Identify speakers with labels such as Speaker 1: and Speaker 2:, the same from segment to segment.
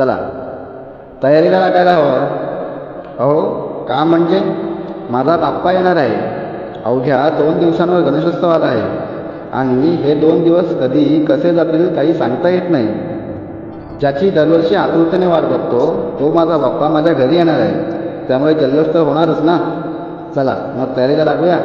Speaker 1: चला तयारीला लागायला हवं. अहो का म्हणजे माझा बाप्पा येणार आहे. अवघ्या 2 दिवसांवर गणेशोत्सव आला आहे आणि हे 2 दिवस कधी कसे जातील काही सांगता येत नाही. ज्याची दरवर्षी आतुरतेने वाट बघतो तो माझा बाप्पा माझ्या घरी येणार आहे. त्यामुळे जल्लोष तर होणारच ना. चला मग तयारीला लागूया.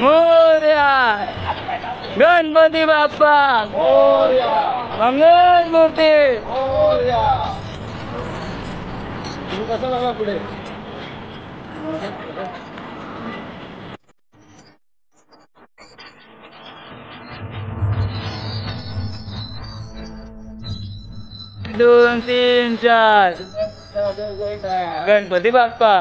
Speaker 2: मोरया गणपती बाप्पा मोरया मंगल मूर्ती मोरया. कसं बघा पुढे दोन तीन चार गणपती बाप्पा.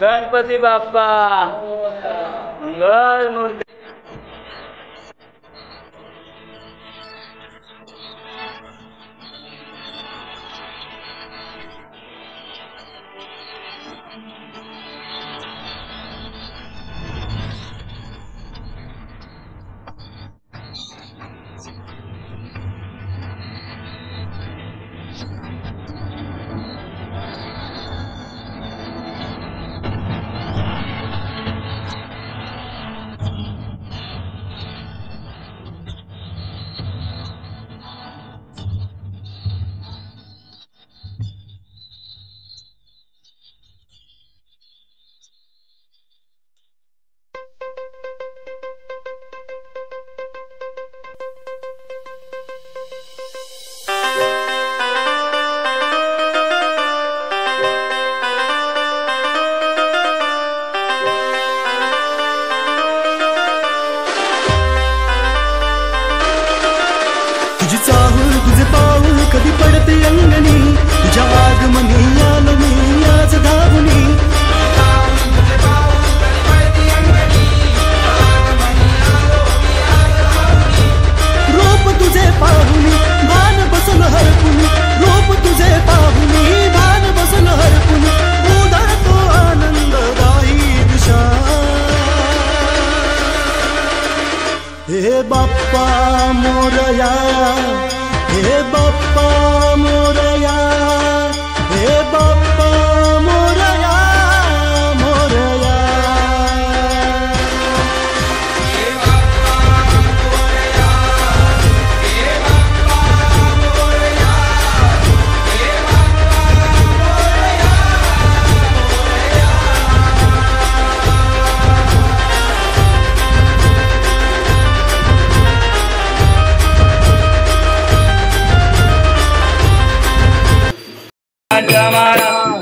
Speaker 2: गणपती बाप्पा मंगल मूर्ती.
Speaker 3: तुझे पाऊल कधी पडते अंगणी तुझ्या आगमनी आलो मी आज धावणी. रूप तुझे पाहुनी भान बसल हरपुनी. रूप तुझे पाहुनी भान बसल हरपुनी. उधळतो आनंद गाई दिशा. हे बाप्पा मोरया हे बाप्पा मोरया हे बाप्पा मोरया मोरया.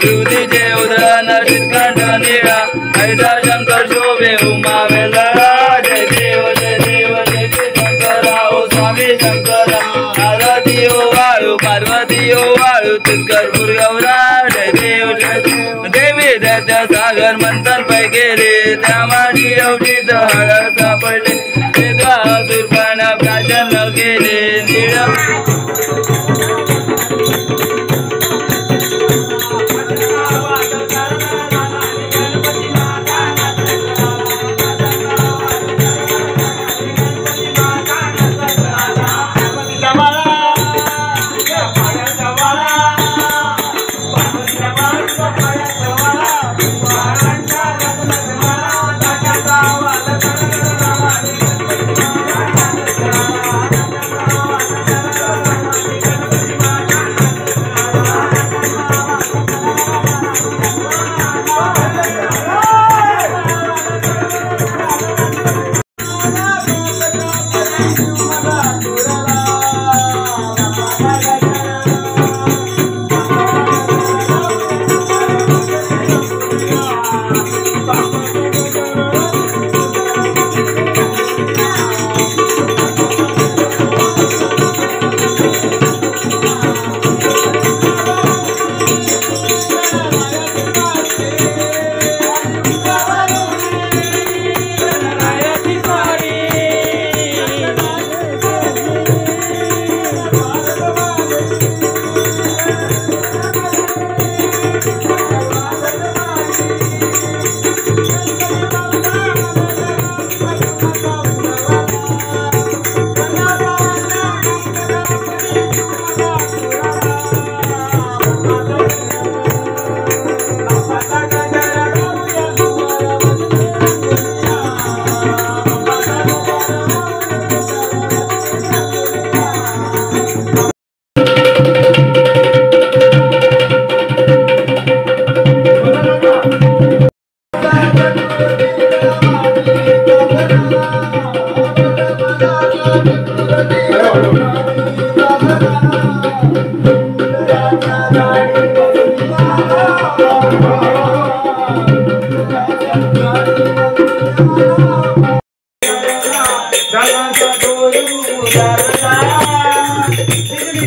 Speaker 2: दुधीचे उदळण शीतकंठ निळा ऐसा शंकर शोभे उमा वेलळा. जय देव जय देव जय शंकरा ओ स्वामी शंकरा. पार्वती ओ वाळू पार्वती ओ वाळू तितकर गौरा. जय देव जय देवी दैत्य सागर मंथन पै गेले त्या माझी अवधीत हळद सापडले. सुरपणा प्राशन गेले निळ.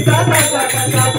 Speaker 4: जन्म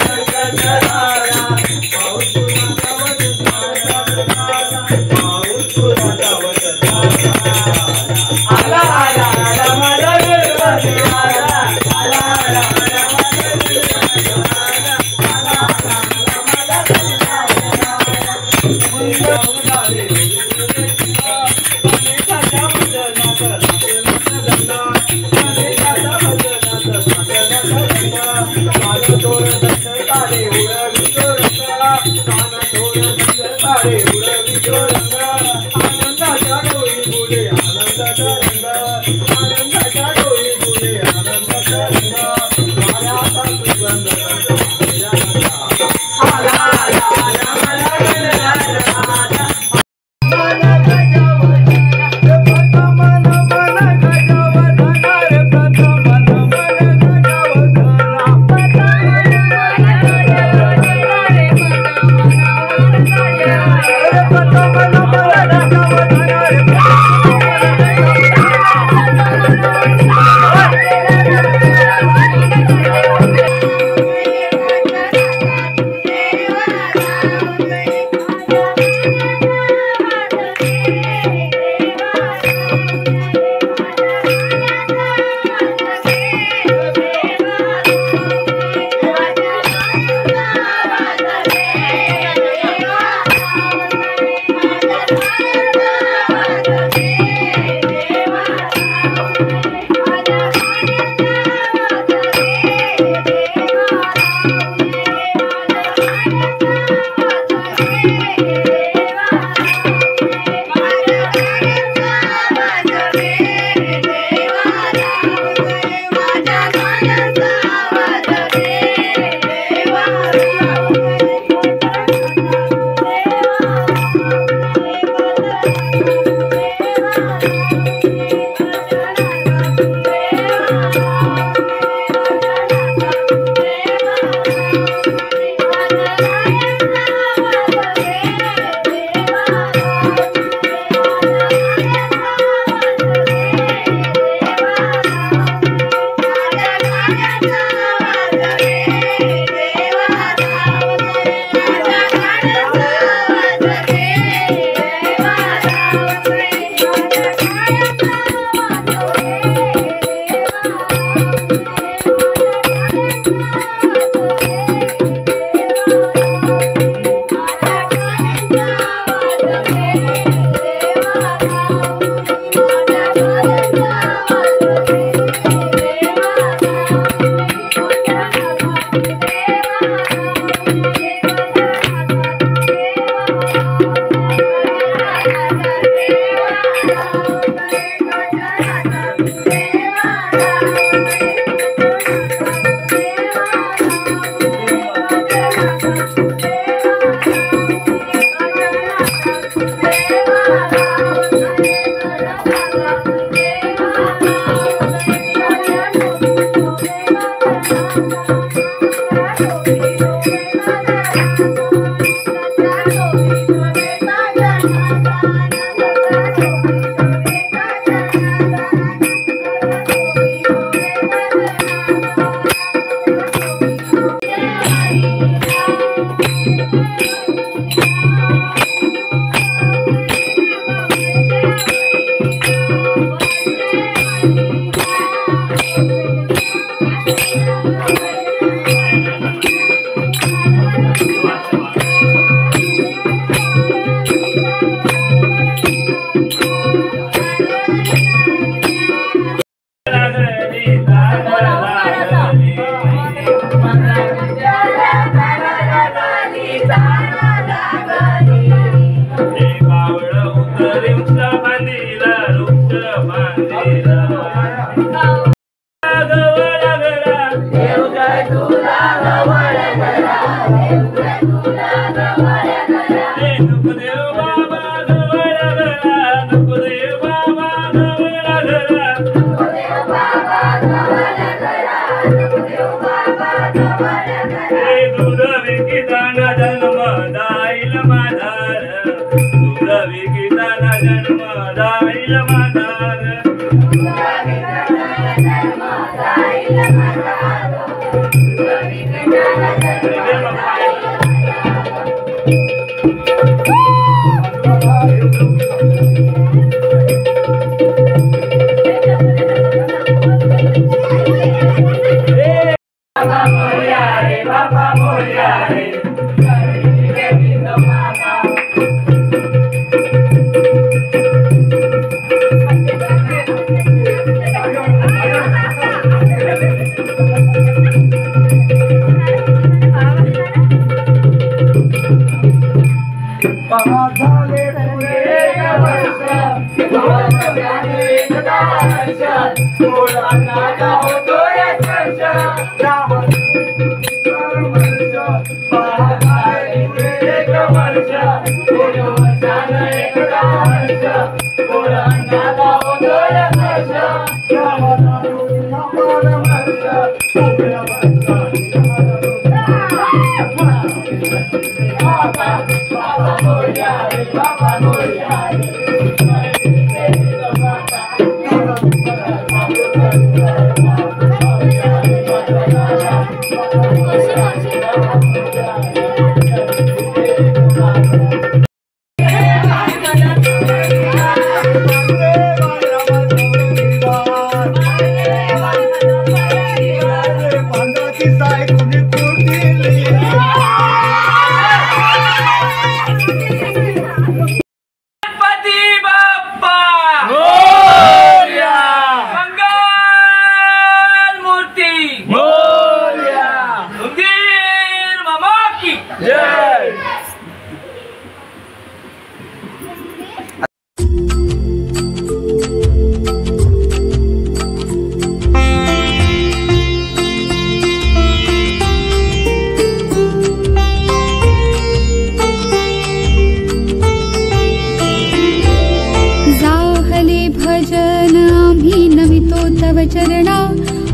Speaker 4: चरणा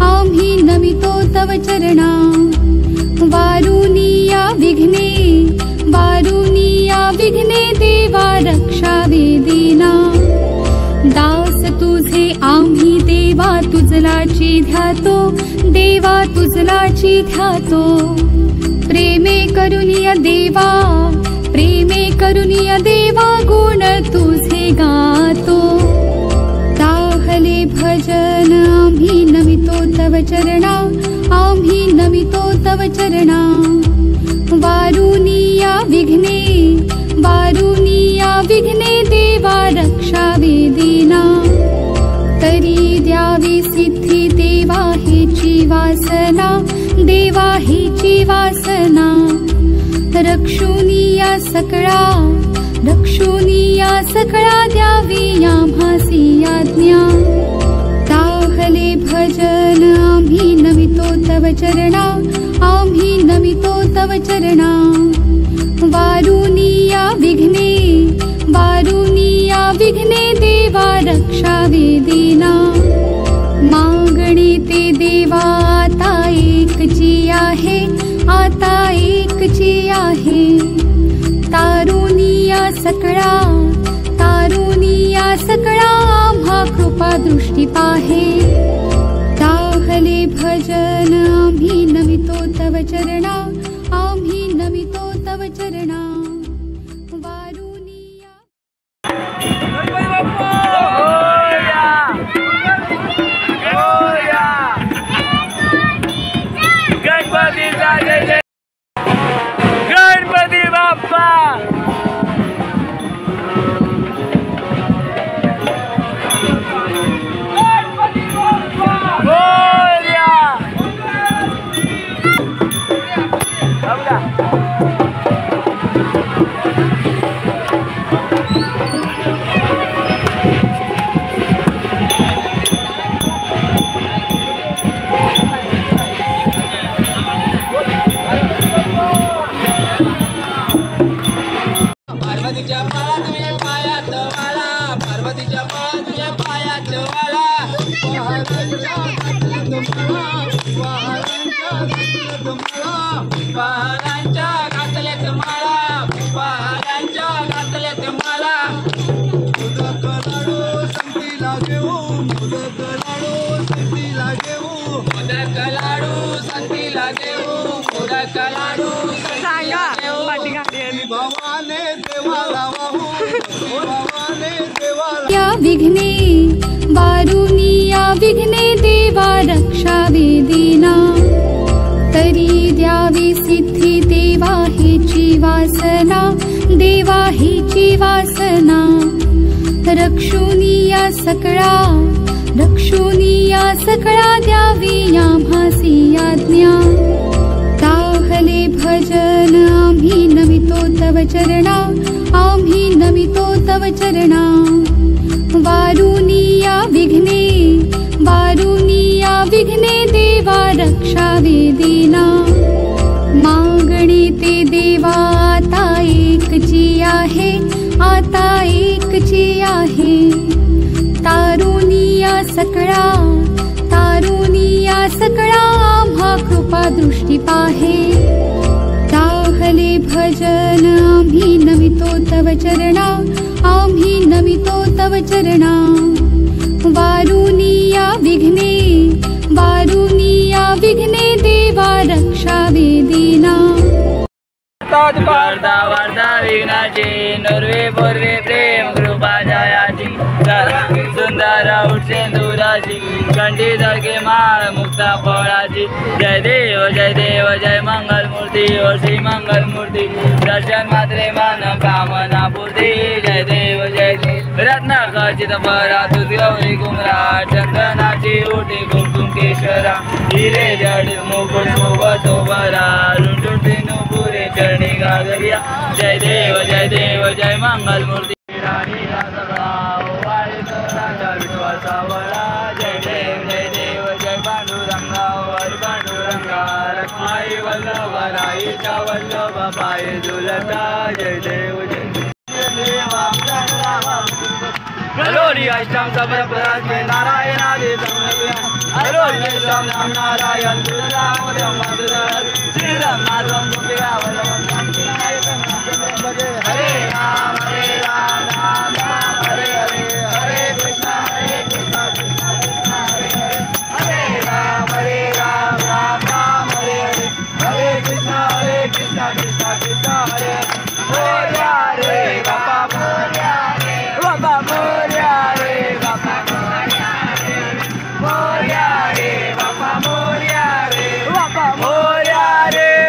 Speaker 4: आम्ही नमितो तव चरणा वारुनिया विघ्ने देवा रक्षा वेदीना दास तुझे आम्ही देवा तुझलाची ध्यातो देवा तुझलाची ध्यातो प्रेमे करुनिया देवा गुण तुझे गातो ताहले भजन आम्ही नमितो तव चरणा आम्ही नमितो तव चरणा वारुनिया विघ्ने देवा रक्षा वेदीना तरी द्यावी सिद्धी देवा हेची वासना रक्षुनिया सकळा द्यावी आम्हासी आज्ञा ताहले भजन आम्ही नमितो तव चरणा आम्ही नमितो तव चरणा वारुनिया विघ्ने देवा रक्षा वेदीना मागणे ते देवा आता एकची आहे तारुनिया सकळा आम्हा कृपा दृष्टी पाहे ताहले भजन आम्ही नमितो तव चरणा आम्ही नमितो तव चरणा वारुनिया
Speaker 2: गणपती बाप्पा
Speaker 5: पार्वतीच्या माळा तुझ्या पायात वाला पार्वतीच्या माळा तुझ्या पायात वाला पहारांच्या घातल्यात माळा पहारांच्या घातल्यात माळा मोदक लाडू संतीला घेऊ मोदक लाडू संतीला घेऊ मोदक लाडू संतीला घेऊ मोदक लाडू
Speaker 6: सांगा पाठी
Speaker 3: भवाने देवाला वाहू भवाने देवाला
Speaker 4: या विघ्ने वारुनी या विघ्ने देवा रक्षावे दीना तरी द्यावी सिद्धी देवा हेची वासना देवा हेची वासना रक्षुनी या सकळा द्यावी या भासी आज्ञा ताहले भजन आम्ही नमितो तव चरणा आम्ही नमितो तव चरणा वारुनी या विघ्ने देवा रक्षावे दीना मागणे ते देवा आता एकची आहे तारुणी या सकळा आम्हा कृपा दृष्टी पाहे ताहले भजन आम्ही नमितो तव चरणा आम्ही नमितो तव चरणा वारुनी या विघ्ने देवा रक्षावे दीना
Speaker 2: वार्ता वार्ता विघ्नाची नर्वे पूर्वे प्रेम कृपा जयाची सुंदर उठसेंदुराची कंठी धडके माळ मुक्ता फळाची जय देव जय मंगल मूर्ती ओ श्री मंगल मूर्ती दर्शन मात्रे मन कामना पूर्ती जय देव रत्न खचित परा तुझ गौरी कुमरा चंदनाची उठी कुमकुम केशरा हिरे जडित मुकुट शोभतो बरा रुंडुटी नुपुरे चरणी गागरिया जय देव जय मंगल मूर्ती राणी राजगडा वाळी सोनाचा विठवा सावळा जय देव जय पांडुरंगा हरी पांडुरंगा रखमाई वल्लभराईच्या वल्लभ पाय झुलता जय देव हलोरी अष्टम सबर प्रदास में नारायण आदि हलोरी अष्टम नाम नारायण दुर्गाम मधुर श्री राम नाम गोपिका वल्लभ हरे राम राम राम हरे हरे हरे कृष्णा कृष्णा कृष्णा हरे राम राम राम हरे हरे हरे कृष्णा कृष्णा कृष्णा हरे मोरया रे बाबा मोरया रे बाबा मोरया रे बाबा मोरया रे बाबा मोरया रे बाबा मोरया रे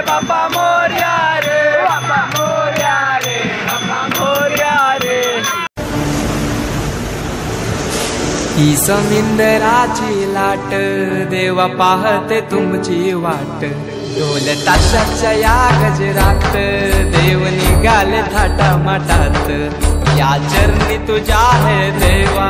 Speaker 2: बाबा मोरया रे बाबा मोरया रे बाबा मोरया रे
Speaker 7: ही समिंदराची लाट देवा पाहते तुमची वाट ढोल ताशाच्या या गजरात देव निघाले थाटा माटात या चरणी तुझ्या है देवा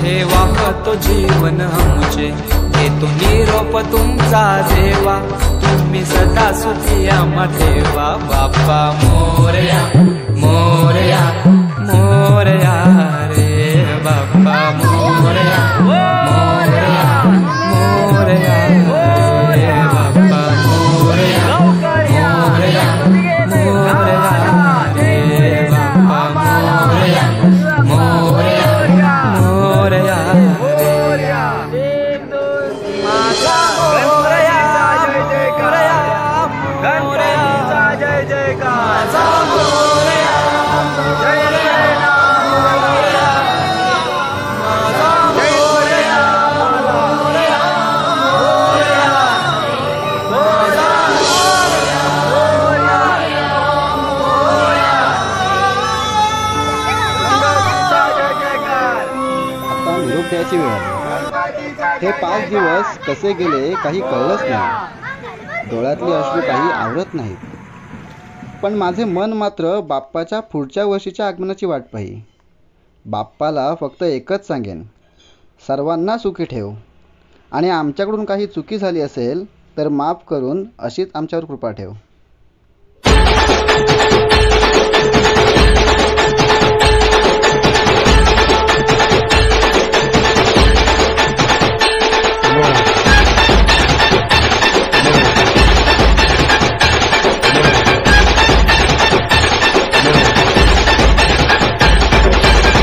Speaker 7: ठेवा तो जीवन आमचे घेतो निरोप तुमचा देवा तुम्ही सदा सुखी आम्हा ठेवा बाप्पा मोरया मोरया मोरया रे बाप्पा मोरया मोरया मोरया रे बाप्पा मोरया मोरया मोरया रे बाप्पा मोरया मोरया मोरया माझा मोरया मोरया जय जयकार मोरया जय
Speaker 1: द्यायची वेळ आली. हे 5 दिवस कसे गेले काही कळलंच नाही. डोळ्यातली अश्रू काही आवरत नाहीत. पण माझे मन मात्र बाप्पाच्या पुढच्या वर्षीच्या आगमनाची वाट पाही. बाप्पाला फक्त एकच सांगेन, सर्वांना सुखी ठेव आणि आमच्याकडून काही चुकी झाली असेल तर माफ करून अशीच आमच्यावर कृपा ठेव.